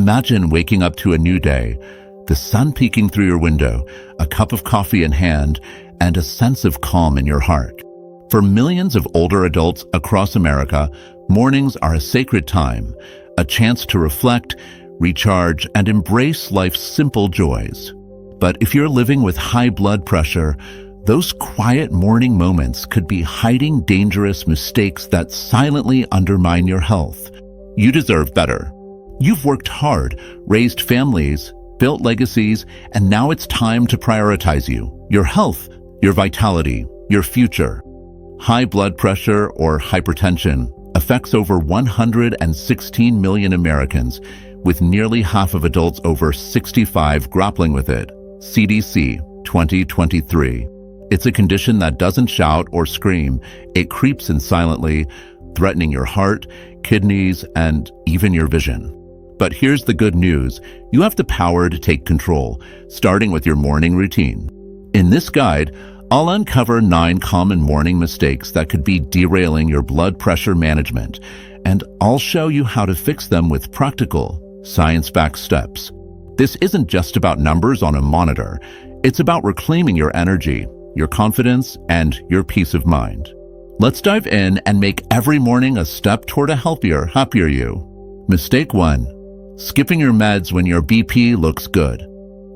Imagine waking up to a new day, the sun peeking through your window, a cup of coffee in hand, and a sense of calm in your heart. For millions of older adults across America, mornings are a sacred time, a chance to reflect, recharge, and embrace life's simple joys. But if you're living with high blood pressure, those quiet morning moments could be hiding dangerous mistakes that silently undermine your health. You deserve better. You've worked hard, raised families, built legacies, and now it's time to prioritize you, your health, your vitality, your future. High blood pressure, or hypertension, affects over 116 million Americans, with nearly half of adults over 65 grappling with it. CDC 2023. It's a condition that doesn't shout or scream. It creeps in silently, threatening your heart, kidneys, and even your vision. But here's the good news. You have the power to take control, starting with your morning routine. In this guide, I'll uncover 9 common morning mistakes that could be derailing your blood pressure management, and I'll show you how to fix them with practical, science-backed steps. This isn't just about numbers on a monitor. It's about reclaiming your energy, your confidence, and your peace of mind. Let's dive in and make every morning a step toward a healthier, happier you. Mistake 1. Skipping your meds when your BP looks good.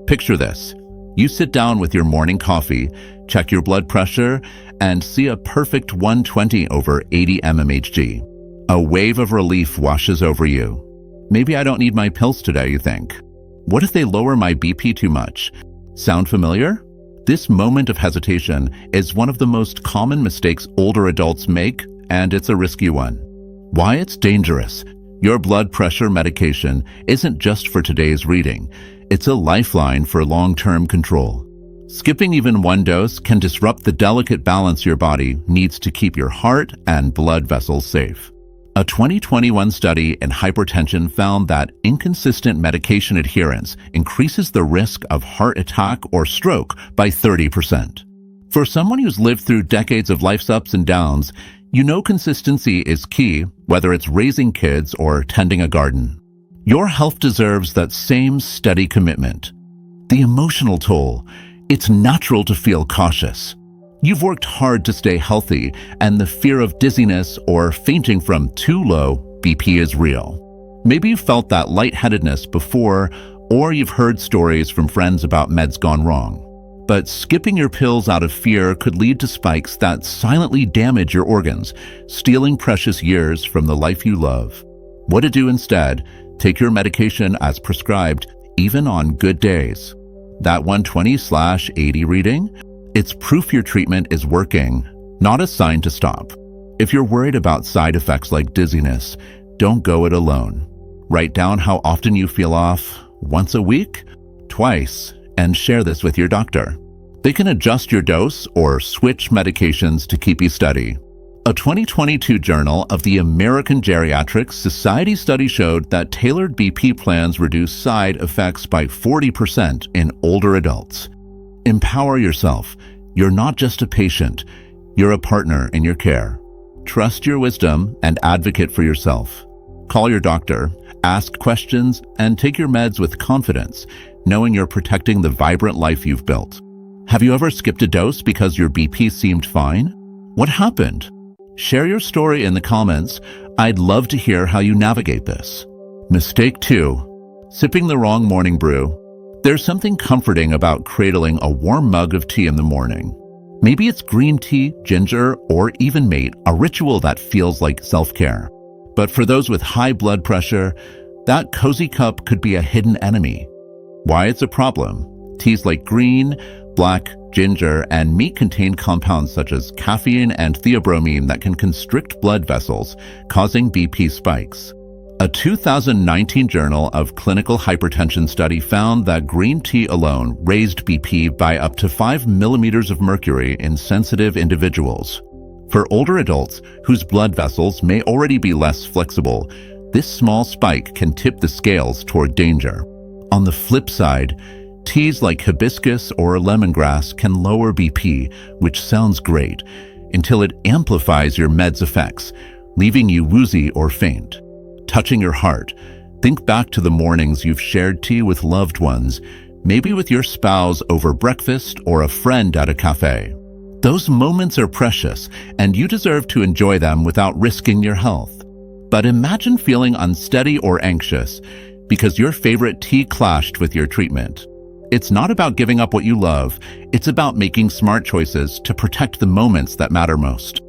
Picture this. You sit down with your morning coffee, check your blood pressure, and see a perfect 120 over 80 mmHg. A wave of relief washes over you. Maybe I don't need my pills today, you think. What if they lower my BP too much? Sound familiar? This moment of hesitation is one of the most common mistakes older adults make, and it's a risky one. Why it's dangerous? Your blood pressure medication isn't just for today's reading. It's a lifeline for long-term control. Skipping even one dose can disrupt the delicate balance your body needs to keep your heart and blood vessels safe. A 2021 study in hypertension found that inconsistent medication adherence increases the risk of heart attack or stroke by 30%. For someone who's lived through decades of life's ups and downs, you know consistency is key, whether it's raising kids or tending a garden. Your health deserves that same steady commitment. The emotional toll. It's natural to feel cautious. You've worked hard to stay healthy, and the fear of dizziness or fainting from too low BP is real. Maybe you felt that lightheadedness before, or you've heard stories from friends about meds gone wrong. But skipping your pills out of fear could lead to spikes that silently damage your organs, stealing precious years from the life you love. What to do instead? Take your medication as prescribed, even on good days. That 120/80 reading? It's proof your treatment is working, not a sign to stop. If you're worried about side effects like dizziness, don't go it alone. Write down how often you feel off, once a week, twice, and share this with your doctor. They can adjust your dose or switch medications to keep you steady. A 2022 Journal of the American Geriatrics Society study showed that tailored BP plans reduce side effects by 40% in older adults. Empower yourself. You're not just a patient. You're a partner in your care. Trust your wisdom and advocate for yourself. Call your doctor, ask questions, and take your meds with confidence, knowing you're protecting the vibrant life you've built. Have you ever skipped a dose because your BP seemed fine? What happened? Share your story in the comments. I'd love to hear how you navigate this. Mistake 2. Sipping the wrong morning brew. There's something comforting about cradling a warm mug of tea in the morning. Maybe it's green tea, ginger, or even mate, a ritual that feels like self-care. But for those with high blood pressure, that cozy cup could be a hidden enemy. Why it's a problem? Teas like green, black, ginger, and meat contain compounds such as caffeine and theobromine that can constrict blood vessels, causing BP spikes. A 2019 Journal of Clinical Hypertension study found that green tea alone raised BP by up to 5 millimeters of mercury in sensitive individuals. For older adults whose blood vessels may already be less flexible, this small spike can tip the scales toward danger. On the flip side, teas like hibiscus or lemongrass can lower BP, which sounds great, until it amplifies your med's effects, leaving you woozy or faint. Touching your heart, Think back to the mornings you've shared tea with loved ones, maybe with your spouse over breakfast or a friend at a cafe. Those moments are precious, and you deserve to enjoy them without risking your health. But imagine feeling unsteady or anxious because your favorite tea clashed with your treatment. It's not about giving up what you love, it's about making smart choices to protect the moments that matter most.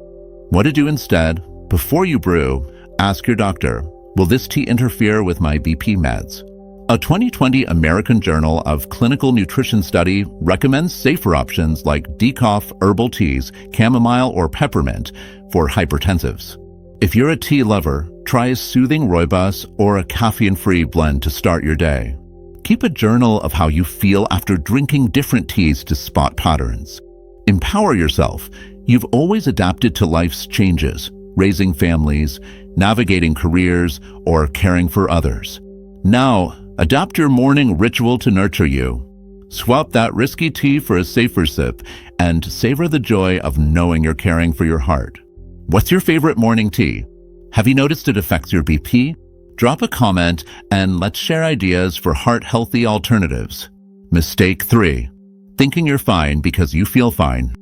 What to do instead? Before you brew, ask your doctor, will this tea interfere with my BP meds? A 2020 American Journal of Clinical Nutrition study recommends safer options like decaf herbal teas, chamomile, or peppermint for hypertensives. If you're a tea lover, try a soothing rooibos or a caffeine-free blend to start your day. Keep a journal of how you feel after drinking different teas to spot patterns. Empower yourself. You've always adapted to life's changes, raising families, navigating careers, or caring for others. Now, adapt your morning ritual to nurture you. Swap that risky tea for a safer sip and savor the joy of knowing you're caring for your heart. What's your favorite morning tea? Have you noticed it affects your BP? Drop a comment and let's share ideas for heart-healthy alternatives. Mistake 3. Thinking you're fine because you feel fine.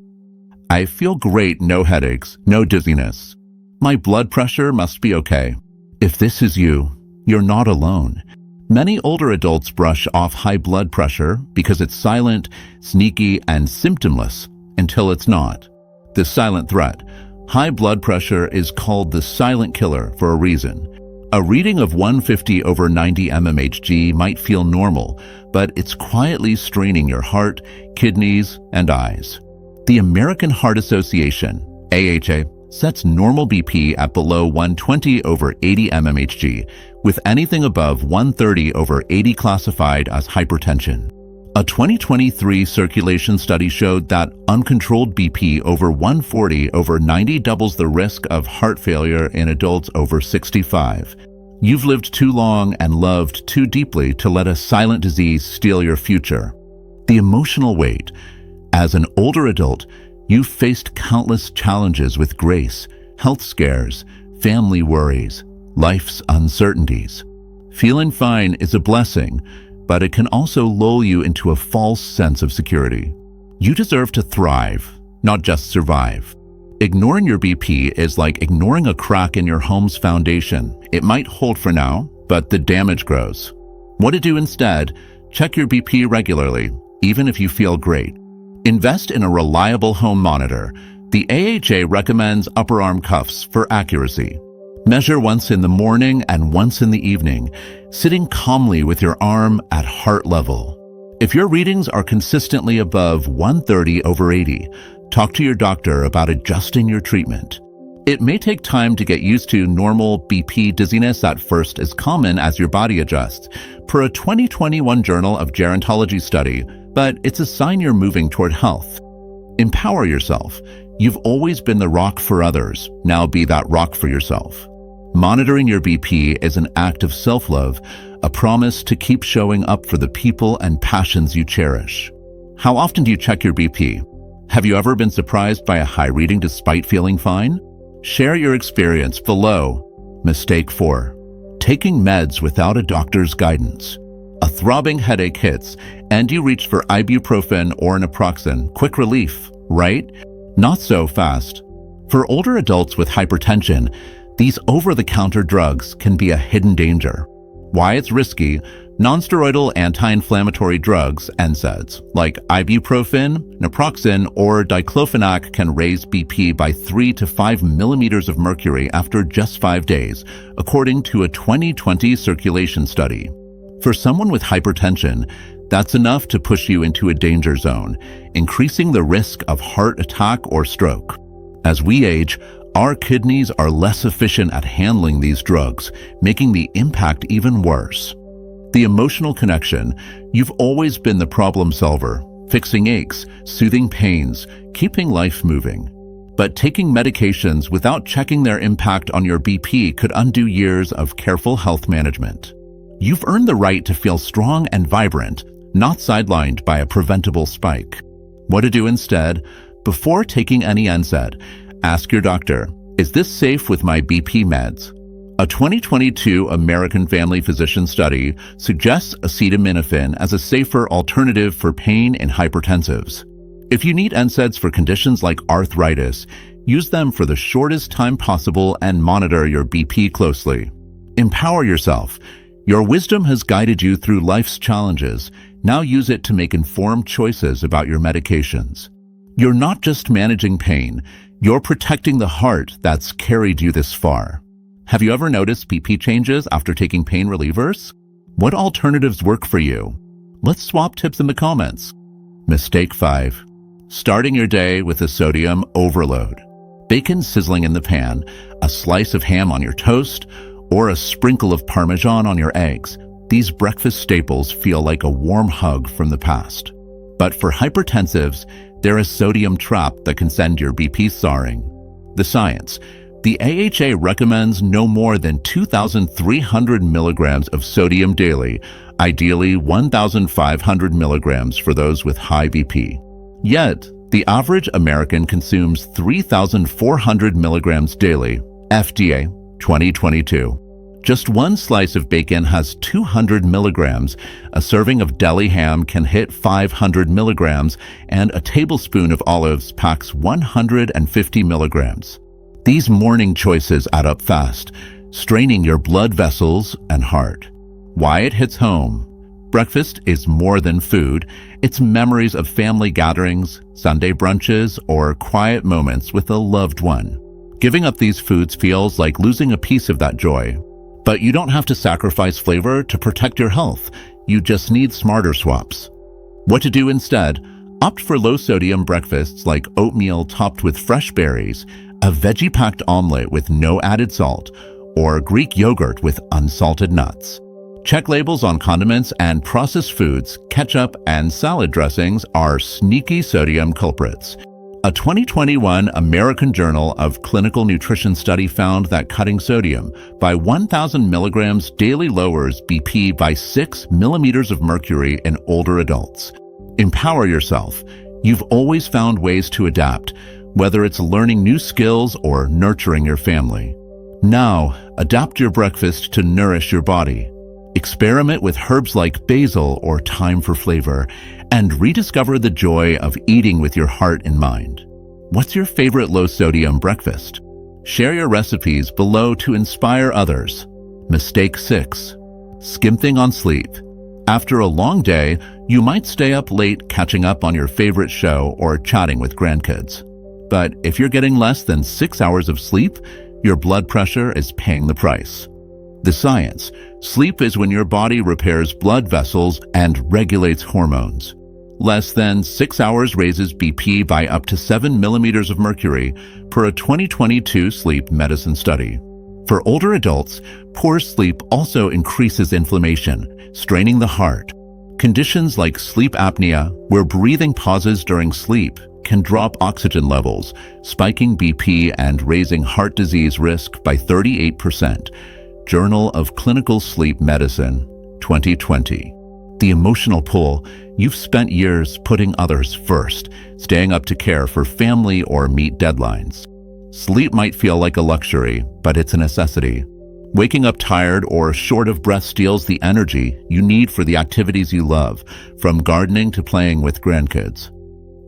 I feel great, no headaches, no dizziness. My blood pressure must be okay. If this is you, you're not alone. Many older adults brush off high blood pressure because it's silent, sneaky, and symptomless until it's not. The silent threat. High blood pressure is called the silent killer for a reason. A reading of 150/90 mmHg might feel normal, but it's quietly straining your heart, kidneys, and eyes. The American Heart Association, AHA, sets normal BP at below 120/80 mmHg, with anything above 130/80 classified as hypertension. A 2023 circulation study showed that uncontrolled BP over 140/90 doubles the risk of heart failure in adults over 65. You've lived too long and loved too deeply to let a silent disease steal your future. The emotional weight. As an older adult, you've faced countless challenges with grace, health scares, family worries, life's uncertainties. Feeling fine is a blessing, but it can also lull you into a false sense of security. You deserve to thrive, not just survive. Ignoring your BP is like ignoring a crack in your home's foundation. It might hold for now, but the damage grows. What to do instead? Check your BP regularly, even if you feel great. Invest in a reliable home monitor. The AHA recommends upper arm cuffs for accuracy. Measure once in the morning and once in the evening, sitting calmly with your arm at heart level. If your readings are consistently above 130/80, talk to your doctor about adjusting your treatment. It may take time to get used to normal BP dizziness at first, as common as your body adjusts, per a 2021 Journal of Gerontology study, but it's a sign you're moving toward health. Empower yourself. You've always been the rock for others. Now be that rock for yourself. Monitoring your BP is an act of self-love, a promise to keep showing up for the people and passions you cherish. How often do you check your BP? Have you ever been surprised by a high reading despite feeling fine? Share your experience below. Mistake 4. Taking meds without a doctor's guidance. A throbbing headache hits, and you reach for ibuprofen or naproxen. Quick relief, right? Not so fast. For older adults with hypertension, these over-the-counter drugs can be a hidden danger. Why it's risky? Non-steroidal anti-inflammatory drugs, NSAIDs, like ibuprofen, naproxen, or diclofenac can raise BP by 3 to 5 millimeters of mercury after just 5 days, according to a 2020 circulation study. For someone with hypertension, that's enough to push you into a danger zone, increasing the risk of heart attack or stroke. As we age, our kidneys are less efficient at handling these drugs, making the impact even worse. The emotional connection. You've always been the problem solver, fixing aches, soothing pains, keeping life moving. But taking medications without checking their impact on your BP could undo years of careful health management. You've earned the right to feel strong and vibrant, not sidelined by a preventable spike. What to do instead? Before taking any NSAID, ask your doctor, is this safe with my BP meds? A 2022 American Family Physician study suggests acetaminophen as a safer alternative for pain in hypertensives. If you need NSAIDs for conditions like arthritis, use them for the shortest time possible and monitor your BP closely. Empower yourself. Your wisdom has guided you through life's challenges. Now use it to make informed choices about your medications. You're not just managing pain, you're protecting the heart that's carried you this far. Have you ever noticed BP changes after taking pain relievers? What alternatives work for you? Let's swap tips in the comments. Mistake 5. Starting your day with a sodium overload. Bacon sizzling in the pan, a slice of ham on your toast, or a sprinkle of Parmesan on your eggs. These breakfast staples feel like a warm hug from the past. But for hypertensives, they're a sodium trap that can send your BP soaring. The science. The AHA recommends no more than 2,300 milligrams of sodium daily, ideally 1,500 milligrams for those with high BP. Yet, the average American consumes 3,400 milligrams daily, FDA 2022. Just one slice of bacon has 200 milligrams, a serving of deli ham can hit 500 milligrams, and a tablespoon of olives packs 150 milligrams. These morning choices add up fast, straining your blood vessels and heart. Why it hits home. Breakfast is more than food. It's memories of family gatherings, Sunday brunches, or quiet moments with a loved one. Giving up these foods feels like losing a piece of that joy. But you don't have to sacrifice flavor to protect your health. You just need smarter swaps. What to do instead? Opt for low-sodium breakfasts like oatmeal topped with fresh berries, a veggie-packed omelet with no added salt, or Greek yogurt with unsalted nuts. Check labels on condiments and processed foods. Ketchup and salad dressings are sneaky sodium culprits. A 2021 American Journal of Clinical Nutrition study found that cutting sodium by 1,000 milligrams daily lowers BP by 6 millimeters of mercury in older adults. Empower yourself. You've always found ways to adapt, whether it's learning new skills or nurturing your family. Now, adapt your breakfast to nourish your body. Experiment with herbs like basil or thyme for flavor, and rediscover the joy of eating with your heart in mind. What's your favorite low-sodium breakfast? Share your recipes below to inspire others. Mistake 6. Skimping on sleep. After a long day, you might stay up late catching up on your favorite show or chatting with grandkids. But if you're getting less than 6 hours of sleep, your blood pressure is paying the price. The science. Sleep is when your body repairs blood vessels and regulates hormones. Less than 6 hours raises BP by up to 7 millimeters of mercury per a 2022 sleep medicine study. For older adults, poor sleep also increases inflammation, straining the heart. Conditions like sleep apnea, where breathing pauses during sleep, can drop oxygen levels, spiking BP and raising heart disease risk by 38%. Journal of Clinical Sleep Medicine, 2020. The emotional pull. You've spent years putting others first, staying up to care for family or meet deadlines. Sleep might feel like a luxury, but it's a necessity. Waking up tired or short of breath steals the energy you need for the activities you love, from gardening to playing with grandkids.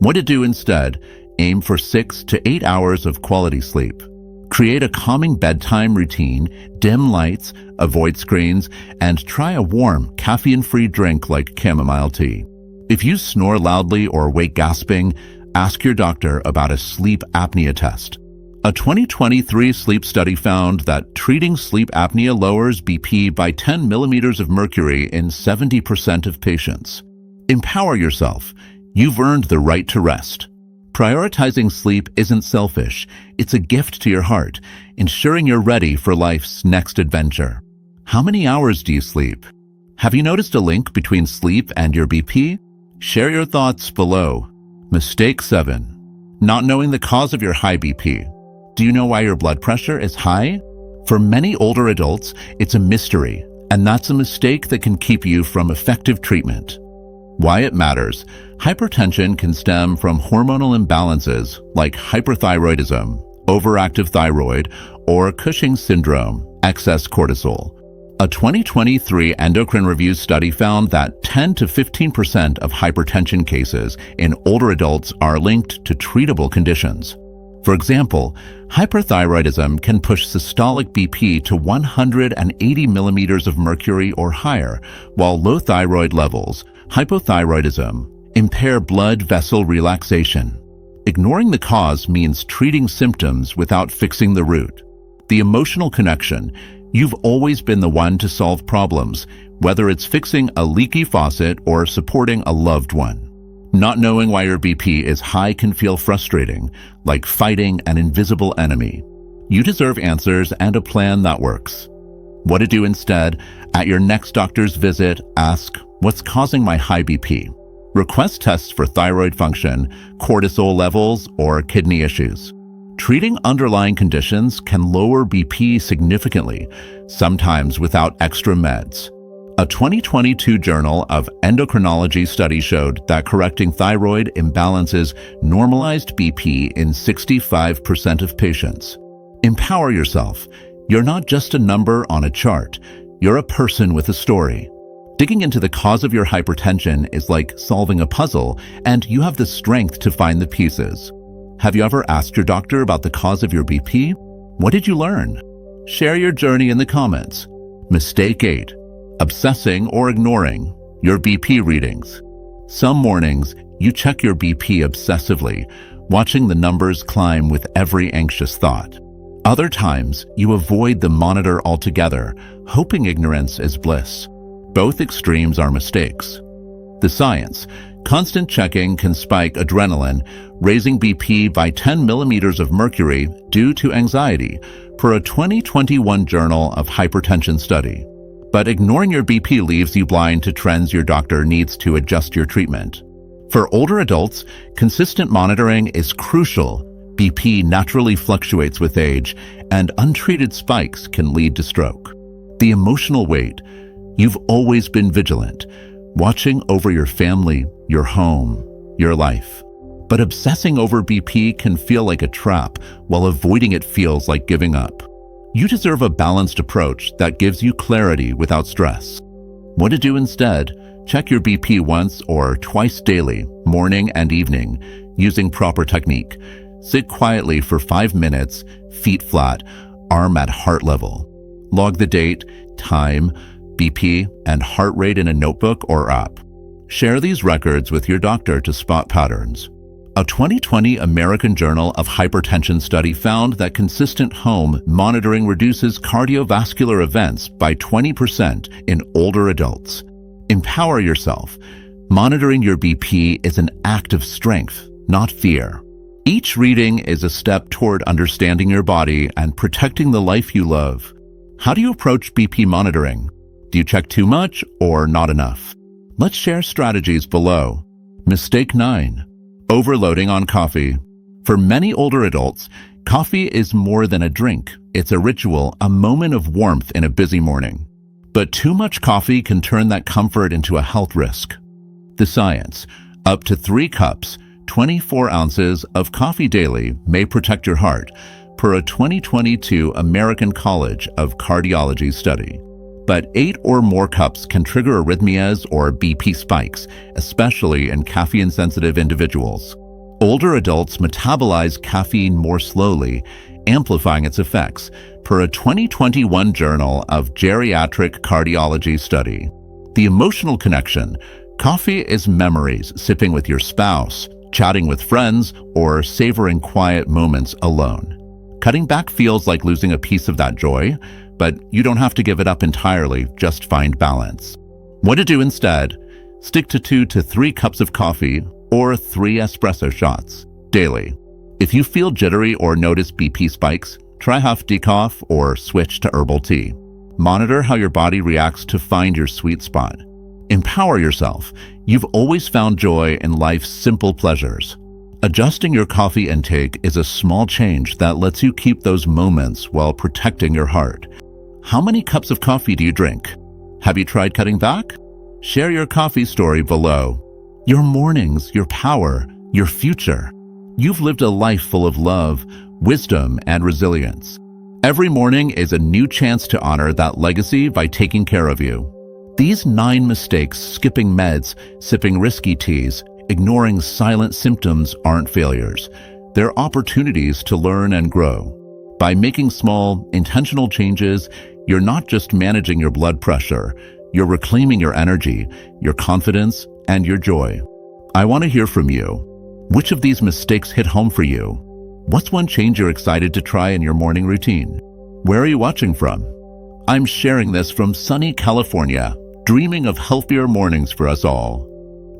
What to do instead? Aim for 6 to 8 hours of quality sleep. Create a calming bedtime routine, dim lights, avoid screens, and try a warm, caffeine-free drink like chamomile tea. If you snore loudly or wake gasping, ask your doctor about a sleep apnea test. A 2023 sleep study found that treating sleep apnea lowers BP by 10 millimeters of mercury in 70% of patients. Empower yourself. You've earned the right to rest. Prioritizing sleep isn't selfish. It's a gift to your heart, ensuring you're ready for life's next adventure. How many hours do you sleep? Have you noticed a link between sleep and your BP? Share your thoughts below. Mistake 7. Not knowing the cause of your high BP. Do you know why your blood pressure is high? For many older adults, it's a mystery, and that's a mistake that can keep you from effective treatment. Why it matters. Hypertension can stem from hormonal imbalances like hyperthyroidism, overactive thyroid, or Cushing's syndrome, Excess cortisol. A 2023 endocrine review study found that 10 to 15% of hypertension cases in older adults are linked to treatable conditions. For example, hyperthyroidism can push systolic BP to 180 millimeters of mercury or higher, while low thyroid levels, hypothyroidism, impair blood vessel relaxation. Ignoring the cause means treating symptoms without fixing the root. The emotional connection. You've always been the one to solve problems, whether it's fixing a leaky faucet or supporting a loved one. Not knowing why your BP is high can feel frustrating, like fighting an invisible enemy. You deserve answers and a plan that works. What to do instead? At your next doctor's visit, ask, "What's causing my high BP?" Request tests for thyroid function, cortisol levels, or kidney issues. Treating underlying conditions can lower BP significantly, sometimes without extra meds. A 2022 Journal of Endocrinology study showed that correcting thyroid imbalances normalized BP in 65% of patients. Empower yourself. You're not just a number on a chart. You're a person with a story. Digging into the cause of your hypertension is like solving a puzzle, and you have the strength to find the pieces. Have you ever asked your doctor about the cause of your BP? What did you learn? Share your journey in the comments. Mistake 8. Obsessing or ignoring your BP readings. Some mornings, you check your BP obsessively, watching the numbers climb with every anxious thought. Other times, you avoid the monitor altogether, hoping ignorance is bliss. Both extremes are mistakes. The science. Constant checking can spike adrenaline, raising BP by 10 millimeters of mercury due to anxiety, per a 2021 Journal of Hypertension study. But ignoring your BP leaves you blind to trends your doctor needs to adjust your treatment. For older adults, consistent monitoring is crucial. BP naturally fluctuates with age, and untreated spikes can lead to stroke. The emotional weight. You've always been vigilant, watching over your family, your home, your life. But obsessing over BP can feel like a trap, while avoiding it feels like giving up. You deserve a balanced approach that gives you clarity without stress. What to do instead? Check your BP once or twice daily, morning and evening, using proper technique. Sit quietly for 5 minutes, feet flat, arm at heart level. Log the date, time, BP, and heart rate in a notebook or app. Share these records with your doctor to spot patterns. A 2020 American Journal of Hypertension study found that consistent home monitoring reduces cardiovascular events by 20% in older adults. Empower yourself. Monitoring your BP is an act of strength, not fear. Each reading is a step toward understanding your body and protecting the life you love. How do you approach BP monitoring? Do you check too much or not enough? Let's share strategies below. Mistake 9. Overloading on coffee. For many older adults, coffee is more than a drink. It's a ritual, a moment of warmth in a busy morning. But too much coffee can turn that comfort into a health risk. The science. Up to 3 cups, 24 ounces of coffee daily may protect your heart, per a 2022 American College of Cardiology study. But 8 or more cups can trigger arrhythmias or BP spikes, especially in caffeine-sensitive individuals. Older adults metabolize caffeine more slowly, amplifying its effects, per a 2021 Journal of Geriatric Cardiology study. The emotional connection. Coffee is memories, sipping with your spouse, chatting with friends, or savoring quiet moments alone. Cutting back feels like losing a piece of that joy, but you don't have to give it up entirely, just find balance. What to do instead? Stick to 2 to 3 cups of coffee or 3 espresso shots daily. If you feel jittery or notice BP spikes, try half decaf or switch to herbal tea. Monitor how your body reacts to find your sweet spot. Empower yourself. You've always found joy in life's simple pleasures. Adjusting your coffee intake is a small change that lets you keep those moments while protecting your heart. How many cups of coffee do you drink? Have you tried cutting back? Share your coffee story below. Your mornings, your power, your future. You've lived a life full of love, wisdom, and resilience. Every morning is a new chance to honor that legacy by taking care of you. These 9 mistakes, skipping meds, sipping risky teas, ignoring silent symptoms, aren't failures. They're opportunities to learn and grow. By making small, intentional changes, you're not just managing your blood pressure, you're reclaiming your energy, your confidence, and your joy. I want to hear from you. Which of these mistakes hit home for you? What's one change you're excited to try in your morning routine? Where are you watching from? I'm sharing this from sunny California, dreaming of healthier mornings for us all.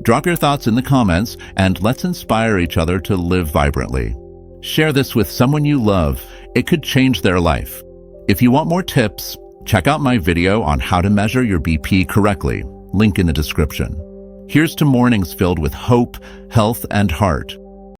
Drop your thoughts in the comments and let's inspire each other to live vibrantly. Share this with someone you love. It could change their life. If you want more tips, check out my video on how to measure your BP correctly. Link in the description. Here's to mornings filled with hope, health, and heart.